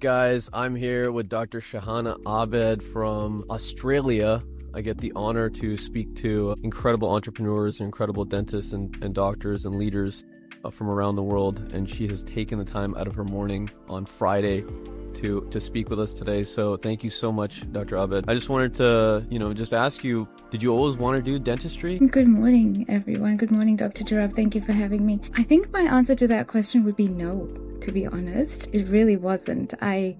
guys? I'm here with Dr. Shahana Abed from Australia. I get the honor to speak to incredible entrepreneurs, incredible dentists and doctors and leaders from around the world. And she has taken the time out of her morning on Friday to speak with us today. So thank you so much, Dr. Abed. I just wanted to, just ask you, did you always want to do dentistry? Good morning, everyone. Good morning, Dr. Jarab. Thank you for having me. I think my answer to that question would be no, to be honest. It really wasn't. I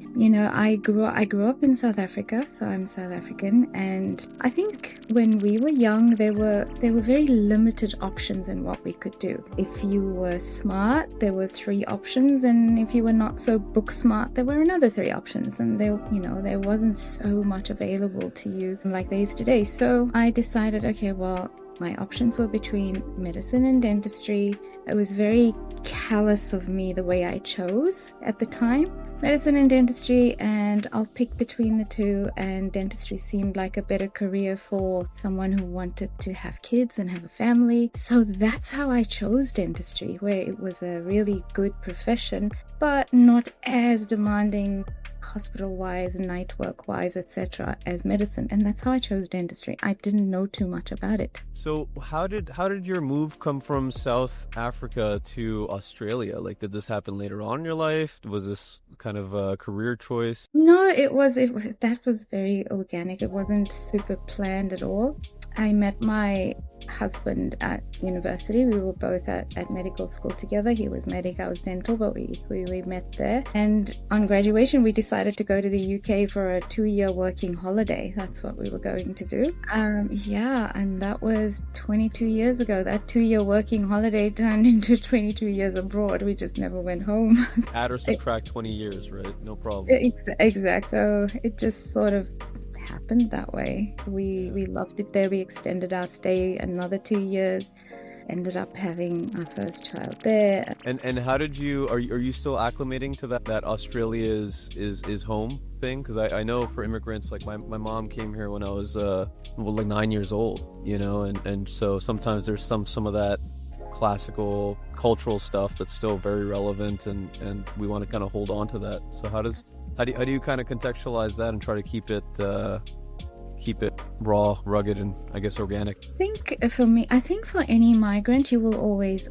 grew up in South Africa, so I'm South African. And I think when we were young, there were very limited options in what we could do. If you were smart, there were 3 options. And if you were not so book smart, there were another 3 options. And there wasn't so much available to you like there is today. So I decided, okay, well, my options were between medicine and dentistry. It was very callous of me the way I chose at the time. Medicine and dentistry, and I'll pick between the 2, and dentistry seemed like a better career for someone who wanted to have kids and have a family. So that's how I chose dentistry, where it was a really good profession, but not as demanding hospital-wise, night work-wise, etc. as medicine. And that's how I chose dentistry. I didn't know too much about it. So how did your move come from South Africa to Australia? Like, did this happen later on in your life? Was this kind of a career choice? No, that was very organic. It wasn't super planned at all. I met my husband at university. We were both at medical school together. He was medic, I was dental, but we met there. And on graduation, we decided to go to the UK for a 2-year working holiday. That's what we were going to do. And that was 22 years ago. That 2-year working holiday turned into 22 years abroad. We just never went home. Add or subtract 20 years, right? No problem. Exact. So it just sort of happened that way. We loved it there. We extended our stay another 2 years, ended up having our first child there. And how did you are you still acclimating to that Australia is home thing? Because I know for immigrants, like my mom came here when I was like 9 years old, and so sometimes there's some of that classical cultural stuff that's still very relevant, and we want to kind of hold on to that. So how do you kind of contextualize that and try to keep it raw, rugged, and I guess organic? I think for any migrant, you will always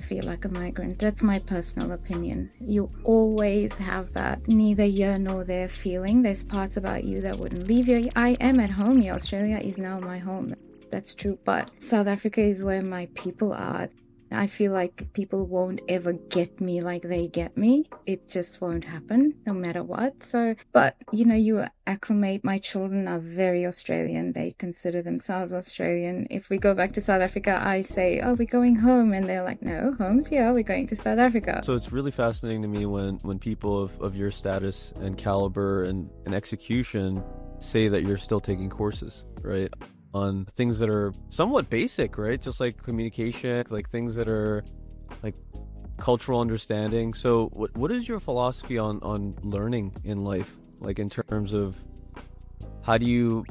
feel like a migrant. That's my personal opinion. You always have that neither here nor there feeling. There's parts about you that wouldn't leave you. I am at home here. Australia is now my home. That's true. But South Africa is where my people are. I feel like people won't ever get me like they get me. It just won't happen, no matter what. So, but you acclimate. My children are very Australian. They consider themselves Australian. If we go back to South Africa, I say, oh, we're going home. And they're like, no, home's here. We're going to South Africa. So it's really fascinating to me when people of your status and caliber and execution say that you're still taking courses, right? On things that are somewhat basic, right? Just like communication, like things that are like cultural understanding. So what is your philosophy on learning in life? Like in terms of how do you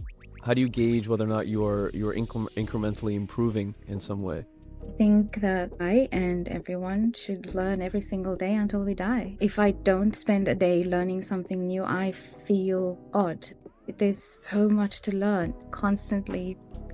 gauge whether or not you're incrementally improving in some way? I think that I and everyone should learn every single day until we die. If I don't spend a day learning something new, I feel odd. There's so much to learn.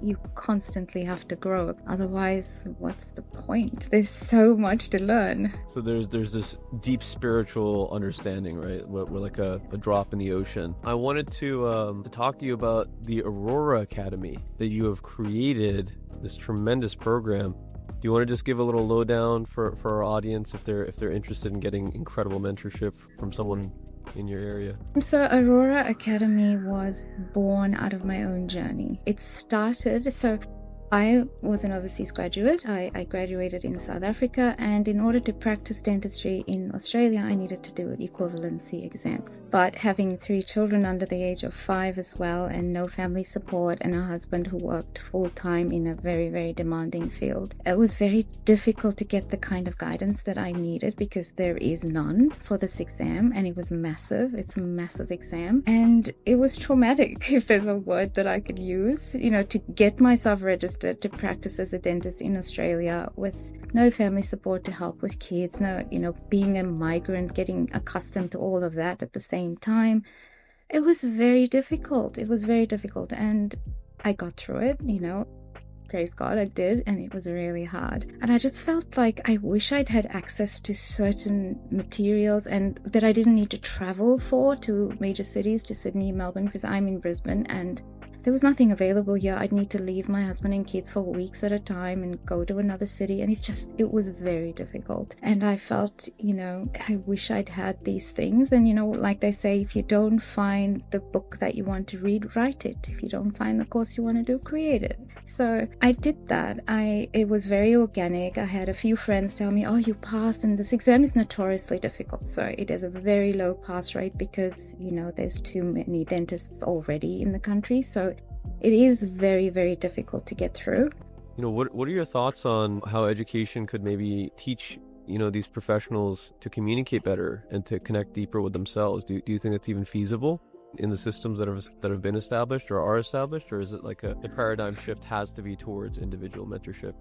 You constantly have to grow. Otherwise, what's the point? There's so much to learn. So there's this deep spiritual understanding, right? We're like a drop in the ocean. I wanted to talk to you about the Aurora Academy that you have created, this tremendous program. Do you want to just give a little lowdown for our audience if they're interested in getting incredible mentorship from someone in your area? So Aurora Academy was born out of my own journey. It started, I was an overseas graduate. I graduated in South Africa, and in order to practice dentistry in Australia, I needed to do equivalency exams. But having 3 children under the age of 5 as well, and no family support, and a husband who worked full-time in a very, very demanding field, it was very difficult to get the kind of guidance that I needed, because there is none for this exam, and it was massive. It's a massive exam, and it was traumatic, if there's a word that I could use, to get myself registered registered to practice as a dentist in Australia with no family support to help with kids, no, being a migrant, getting accustomed to all of that at the same time. It was very difficult. It was very difficult. And I got through it, praise God, I did, and it was really hard. And I just felt like I wish I'd had access to certain materials and that I didn't need to travel to major cities, to Sydney, Melbourne, because I'm in Brisbane, and there was nothing available here. I'd need to leave my husband and kids for weeks at a time and go to another city, and it was very difficult. And I felt, I wish I'd had these things. And, like they say, if you don't find the book that you want to read, write it. If you don't find the course you want to do, create it. So I did that. It was very organic. I had a few friends tell me, oh, you passed, and this exam is notoriously difficult. So it is a very low pass rate because, there's too many dentists already in the country. So it is very, very difficult to get through. What are your thoughts on how education could maybe teach, these professionals to communicate better and to connect deeper with themselves? Do you think it's even feasible in the systems that have been established or are established, or is it like the paradigm shift has to be towards individual mentorship?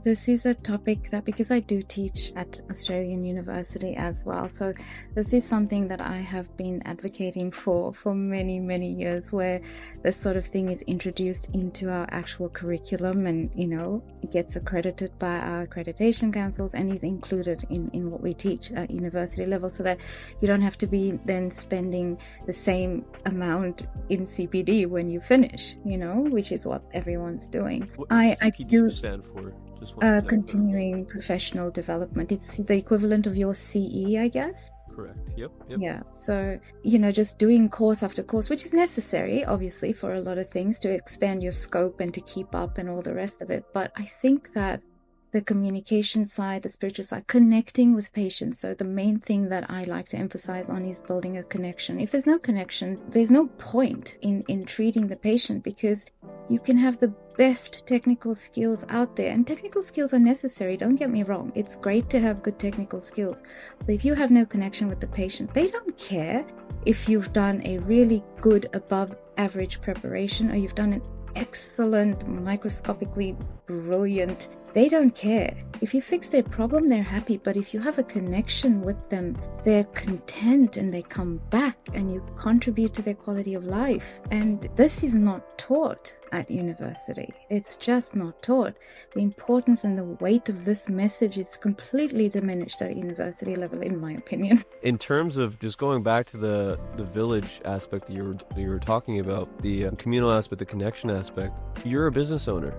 This is a topic that, because I do teach at Australian University as well, so this is something that I have been advocating for many, many years, where this sort of thing is introduced into our actual curriculum and, it gets accredited by our accreditation councils and is included in what we teach at university level, so that you don't have to be then spending the same amount in CPD when you finish, which is what everyone's doing. What does CPD stand for? Continuing professional development. It's the equivalent of your CE, I guess. Correct. Yep. Yeah. So, just doing course after course, which is necessary, obviously, for a lot of things to expand your scope and to keep up and all the rest of it. But I think that the communication side, the spiritual side, connecting with patients. So the main thing that I like to emphasize on is building a connection. If there's no connection, there's no point in treating the patient, because you can have the best technical skills out there, and technical skills are necessary, don't get me wrong. It's great to have good technical skills, but if you have no connection with the patient, they don't care if you've done a really good above average preparation or you've done an excellent, microscopically brilliant. They don't care. If you fix their problem, they're happy. But if you have a connection with them, they're content and they come back and you contribute to their quality of life. And this is not taught at university. It's just not taught. The importance and the weight of this message is completely diminished at university level, in my opinion. In terms of just going back to the village aspect that you were talking about, the communal aspect, the connection aspect, you're a business owner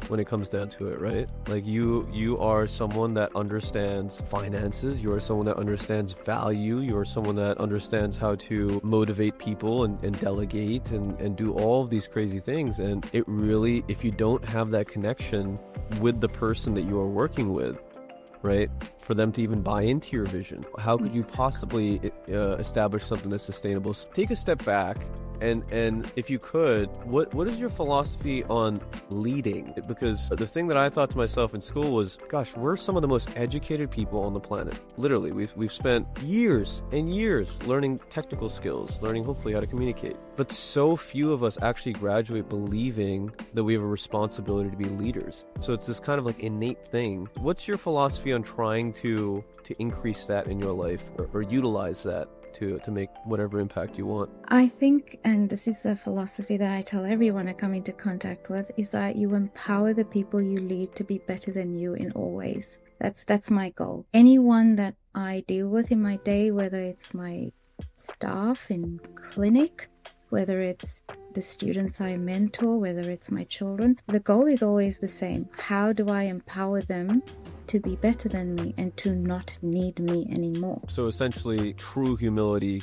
when it comes down to it, right? Like you are someone that understands finances, you are someone that understands value, you are someone that understands how to motivate people and delegate and do all of these crazy things. And it really, if you don't have that connection with the person that you are working with, right, for them to even buy into your vision, how could you possibly establish something that's sustainable? So take a step back. And if you could, what is your philosophy on leading? Because the thing that I thought to myself in school was, gosh, we're some of the most educated people on the planet. Literally, we've spent years and years learning technical skills, learning hopefully how to communicate. But so few of us actually graduate believing that we have a responsibility to be leaders. So it's this kind of like innate thing. What's your philosophy on trying to increase that in your life or utilize that to make whatever impact you want? I think, and this is a philosophy that I tell everyone I come into contact with, is that you empower the people you lead to be better than you in all ways. That's my goal. Anyone that I deal with in my day, whether it's my staff in clinic, whether it's the students I mentor, whether it's my children, the goal is always the same. How do I empower them to be better than me and to not need me anymore? So essentially, true humility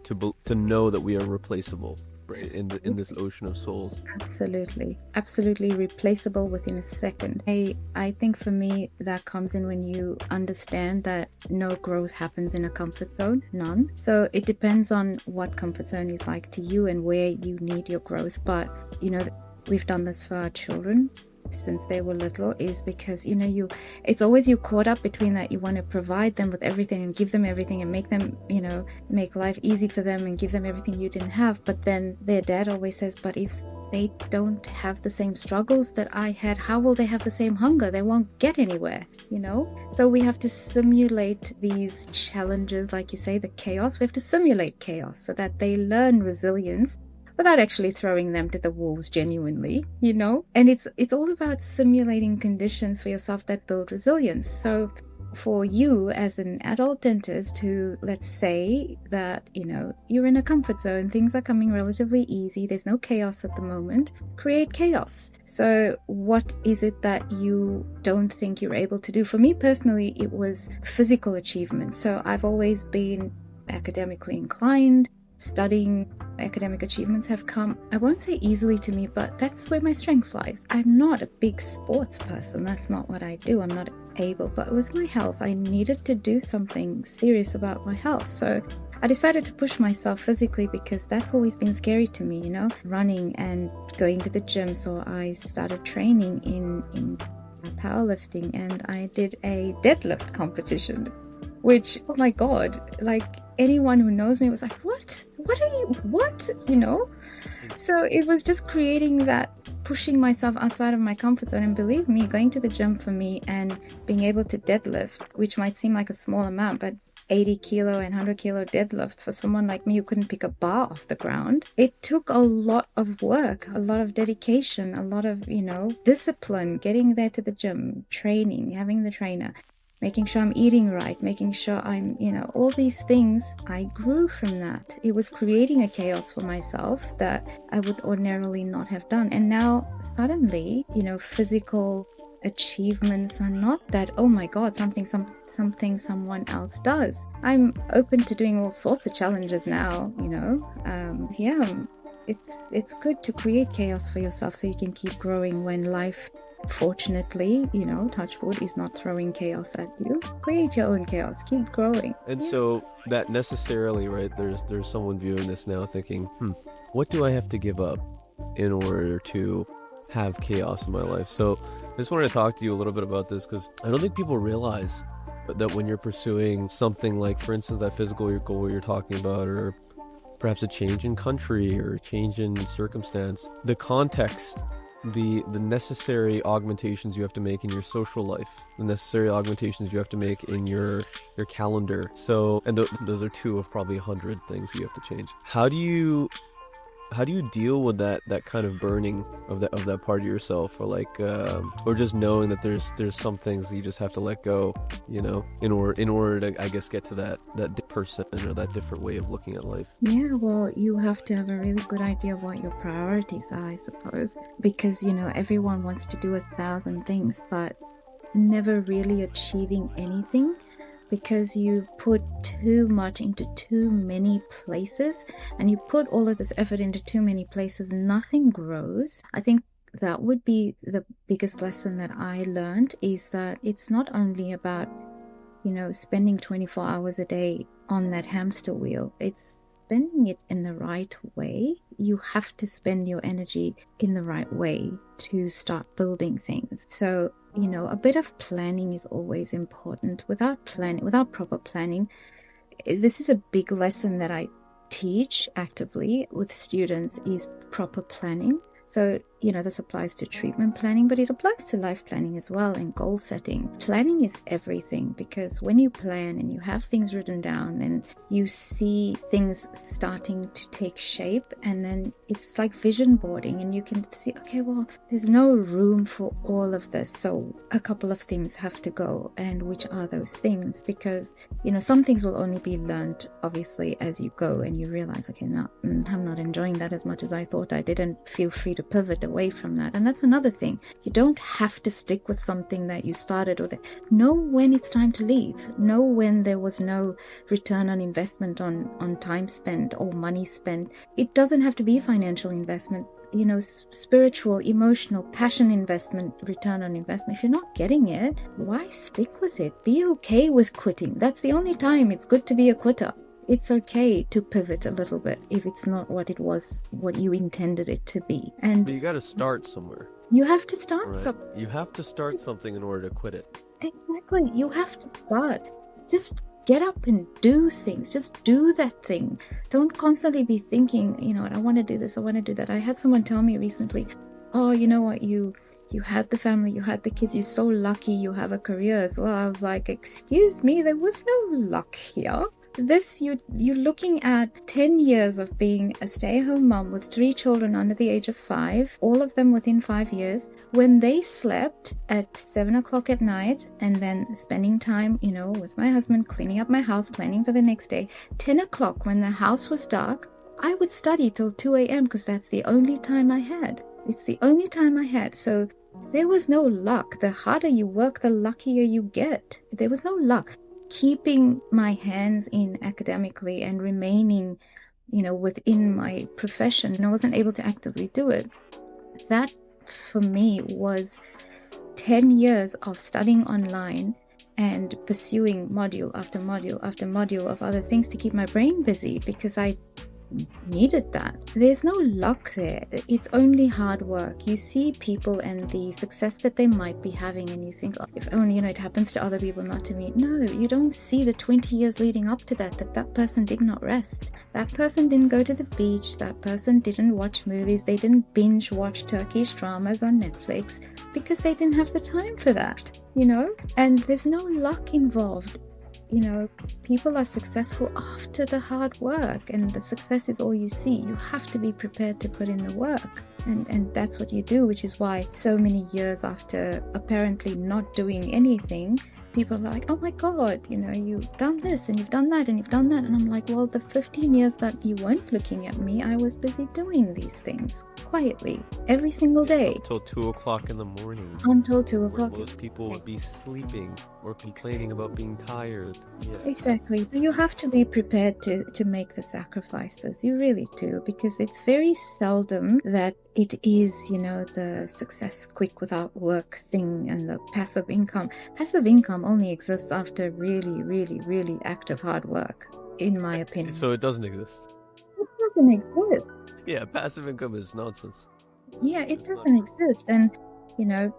to know that we are replaceable, right? In this ocean of souls. Absolutely replaceable within a second. I think for me that comes in when you understand that no growth happens in a comfort zone, none. So it depends on what comfort zone is like to you and where you need your growth. But we've done this for our children since they were little, is because it's always you caught up between that. You want to provide them with everything and give them everything and make them make life easy for them and give them everything you didn't have. But then their dad always says, but if they don't have the same struggles that I had. How will they have the same hunger? They won't get anywhere, you know? So we have to simulate these challenges, like you say, the chaos. We have to simulate chaos so that they learn resilience without actually throwing them to the wolves genuinely, you know? And it's all about simulating conditions for yourself that build resilience. So for you as an adult dentist who, let's say that, you know, you're in a comfort zone, things are coming relatively easy, there's no chaos at the moment, create chaos. So what is it that you don't think you're able to do? For me personally, it was physical achievement. So I've always been academically inclined. Studying, academic achievements have come, I won't say easily to me, but that's where my strength lies. I'm not a big sports person. That's not what I do. I'm not able. But with my health, I needed to do something serious about my health. So I decided to push myself physically because that's always been scary to me, you know, running and going to the gym. So I started training in powerlifting, and I did a deadlift competition, which, oh my God, like anyone who knows me was like, what? What? You know? So it was just creating that, pushing myself outside of my comfort zone. And believe me, going to the gym for me and being able to deadlift, which might seem like a small amount, but 80 kilo and 100 kilo deadlifts for someone like me who couldn't pick a bar off the ground. It took a lot of work, a lot of dedication, a lot of, you know, discipline, getting there to the gym, training, having the trainer, making sure I'm eating right, making sure I'm, you know, all these things. I grew from that. It was creating a chaos for myself that I would ordinarily not have done. And now suddenly, you know, physical achievements are not that, oh my God, something someone else does. I'm open to doing all sorts of challenges now, you know. It's good to create chaos for yourself so you can keep growing when life, fortunately, you know, touch wood, is not throwing chaos at you. Create your own chaos, keep growing. And so that necessarily, right, there's someone viewing this now thinking, what do I have to give up in order to have chaos in my life? So I just wanted to talk to you a little bit about this, because I don't think people realize that when you're pursuing something like, for instance, that physical goal you're talking about, or perhaps a change in country or a change in circumstance, the context, the necessary augmentations you have to make in your social life, the necessary augmentations you have to make in your calendar. So, and those are two of probably 100 things you have to change. How do you deal with that kind of burning of that part of yourself, or like or just knowing that there's some things that you just have to let go, you know, in order to, I guess, get to that person or that different way of looking at life? Yeah, well, you have to have a really good idea of what your priorities are, I suppose, because, you know, everyone wants to do 1,000 things, but never really achieving anything, because you put too much into too many places, and you put all of this effort into too many places, nothing grows. I think that would be the biggest lesson that I learned, is that it's not only about, you know, spending 24 hours a day on that hamster wheel. It's spending it in the right way. You have to spend your energy in the right way to start building things. So, you know, a bit of planning is always important. Without proper planning, this is a big lesson that I teach actively with students, is proper planning. So, you know, this applies to treatment planning, but it applies to life planning as well, and goal setting. Planning is everything, because when you plan and you have things written down and you see things starting to take shape, and then it's like vision boarding, and you can see, okay, well, there's no room for all of this. So a couple of things have to go. And which are those things? Because, you know, some things will only be learned, obviously, as you go, and you realize, okay, now I'm not enjoying that as much as I thought I did, and feel free to pivot away from that. And that's another thing. You don't have to stick with something that you started with. Know when it's time to leave. Know when there was no return on investment on time spent or money spent. It doesn't have to be financial investment. You know, spiritual, emotional, passion investment, return on investment. If you're not getting it, why stick with it? Be okay with quitting. That's the only time it's good to be a quitter. It's okay to pivot a little bit if it's not what it was, what you intended it to be. And But you got to start somewhere. You have to start You have to start something in order to quit it. Exactly. You have to start. Just Get up and do things. Just do that thing. Don't constantly be thinking, I want to do this, I want to do that. I had someone tell me recently, oh, you know what, you had the family, you had the kids, you're so lucky you have a career as well. I was like, excuse me, there was no luck here. You're looking at 10 years of being a stay-at-home mom with 3 children under the age of 5, all of them within 5 years, when they slept at 7 o'clock at night, and then spending time, with my husband, cleaning up my house, planning for the next day. 10 o'clock when the house was dark, I would study till 2 a.m. because that's the only time I had. It's the only time I had. So there was no luck. The harder you work, the luckier you get. There was no luck. Keeping my hands in academically and remaining, within my profession, I wasn't able to actively do it. That, for me, was 10 years of studying online and pursuing module after module after module of other things to keep my brain busy, because I needed that. There's no luck there. It's only hard work. You see people and the success that they might be having, and you think, oh, if only it happens to other people, not to me. No, you don't see the 20 years leading up to that person did not rest. That person didn't go to the beach. That person didn't watch movies. They didn't binge watch Turkish dramas on Netflix because they didn't have the time for that, and there's no luck involved. People are successful after the hard work, and the success is all you see. You have to be prepared to put in the work, and that's what you do, which is why so many years after apparently not doing anything, people are like, oh my God, you've done this and you've done that and you've done that. And I'm like, well, the 15 years that you weren't looking at me, I was busy doing these things quietly every single day. Until 2 o'clock in the morning. Until 2 o'clock. Most people would be sleeping or complaining about being tired. Yeah. Exactly. So you have to be prepared to make the sacrifices. You really do, because it's very seldom that it is, the success quick without work thing and the passive income. Passive income only exists after really, really, really active hard work, in my opinion. So it doesn't exist? It doesn't exist. Yeah, passive income is nonsense. Yeah, it doesn't exist. And,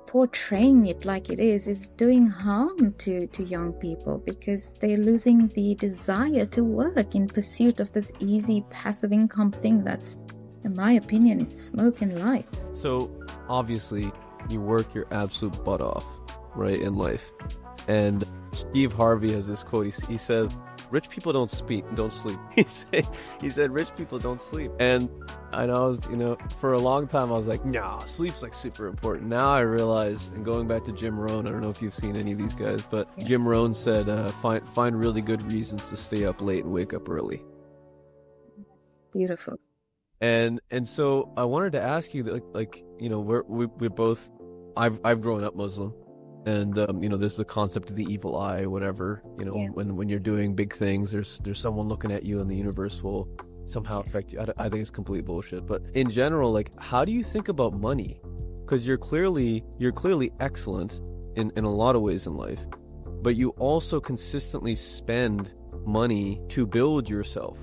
portraying it like it is doing harm to young people, because they're losing the desire to work in pursuit of this easy passive income thing that's, in my opinion, is smoke and lights. So obviously you work your absolute butt off, right, in life. And Steve Harvey has this quote. He says, rich people don't sleep. He said rich people don't sleep. And I know, for a long time I was like, nah, sleep's like super important. Now I realize, and going back to Jim Rohn, I don't know if you've seen any of these guys, but yeah. Jim Rohn said, find really good reasons to stay up late and wake up early. Beautiful. And so I wanted to ask you, we're both, I've grown up Muslim. And, there's the concept of the evil eye, whatever, Yeah. when you're doing big things, there's someone looking at you and the universe will somehow affect you. I think it's complete bullshit. But in general, how do you think about money? Because you're clearly excellent in a lot of ways in life, but you also consistently spend money to build yourself.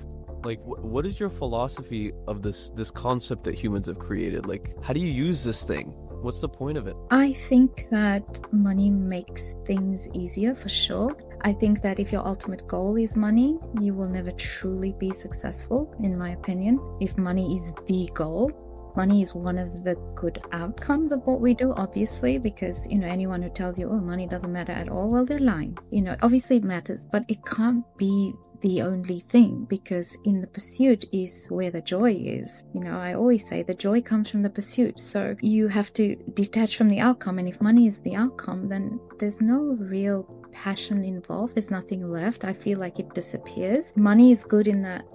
What is your philosophy of this concept that humans have created? How do you use this thing? What's the point of it? I think that money makes things easier, for sure. I think that if your ultimate goal is money, you will never truly be successful, in my opinion. If money is the goal, money is one of the good outcomes of what we do, obviously, because, anyone who tells you, oh, money doesn't matter at all, well, they're lying. Obviously it matters, but it can't be the only thing, because in the pursuit is where the joy is. I always say the joy comes from the pursuit. So you have to detach from the outcome. And if money is the outcome, then there's no real passion involved. There's nothing left. I feel like it disappears. Money is good in that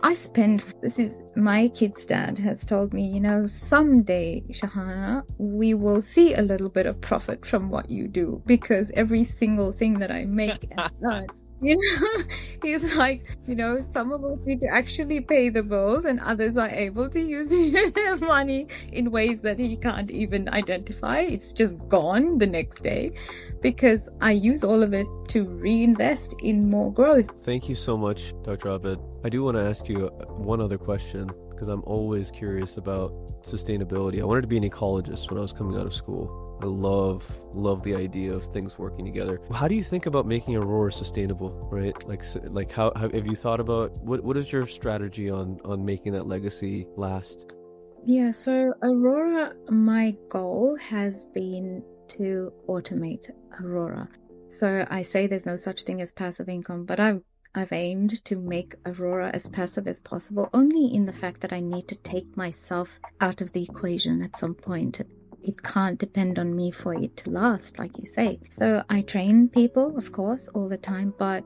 my kid's dad has told me, someday, Shahana, we will see a little bit of profit from what you do, because every single thing that I make at that, he's like, some of us need to actually pay the bills, and others are able to use their money in ways that he can't even identify. It's just gone the next day, because I use all of it to reinvest in more growth. Thank you so much, Dr. Abed. I do want to ask you one other question, because I'm always curious about sustainability. I wanted to be an ecologist when I was coming out of school. I love the idea of things working together. How do you think about making Aurora sustainable, right? Like how have you thought about what is your strategy on making that legacy last? Yeah, so Aurora, my goal has been to automate Aurora. So I say there's no such thing as passive income, but I've aimed to make Aurora as passive as possible, only in the fact that I need to take myself out of the equation at some point. It can't depend on me for it to last, like you say. So I train people, of course, all the time, but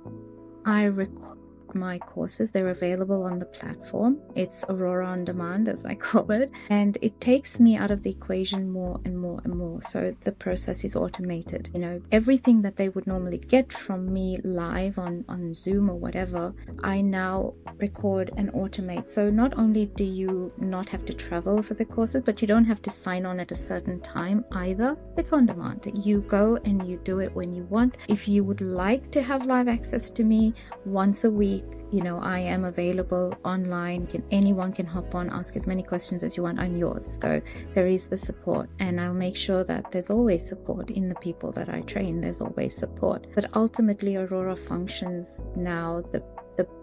I record my courses. They're available on the platform. It's Aurora on Demand, as I call it. And it takes me out of the equation more and more and more. So the process is automated. You know, everything that they would normally get from me live on Zoom or whatever, I now record and automate. So not only do you not have to travel for the courses, but you don't have to sign on at a certain time either. It's on demand. You go and you do it when you want. If you would like to have live access to me once a week, you know, I am available online. Anyone can hop on, ask as many questions as you want. I'm yours. So there is the support, and I'll make sure that there's always support in the people that I train. There's always support. But ultimately, Aurora functions now. The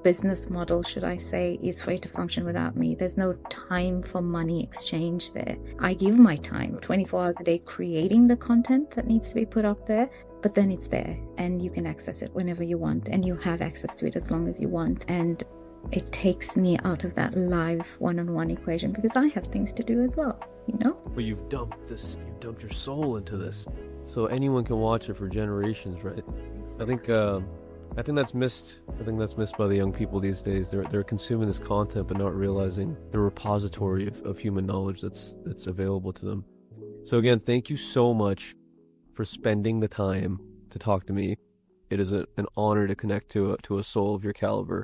business model, should I say, is for it to function without me. There's no time for money exchange there. I give my time 24 hours a day creating the content that needs to be put up there. But then it's there and you can access it whenever you want, and you have access to it as long as you want. And it takes me out of that live one-on-one equation because I have things to do as well, you know? But you've dumped your soul into this. So anyone can watch it for generations, right? I think that's missed. I think that's missed by the young people these days. They're consuming this content but not realizing the repository of human knowledge that's available to them. So again, thank you so much for spending the time to talk to me. It is an honor to connect to a soul of your caliber.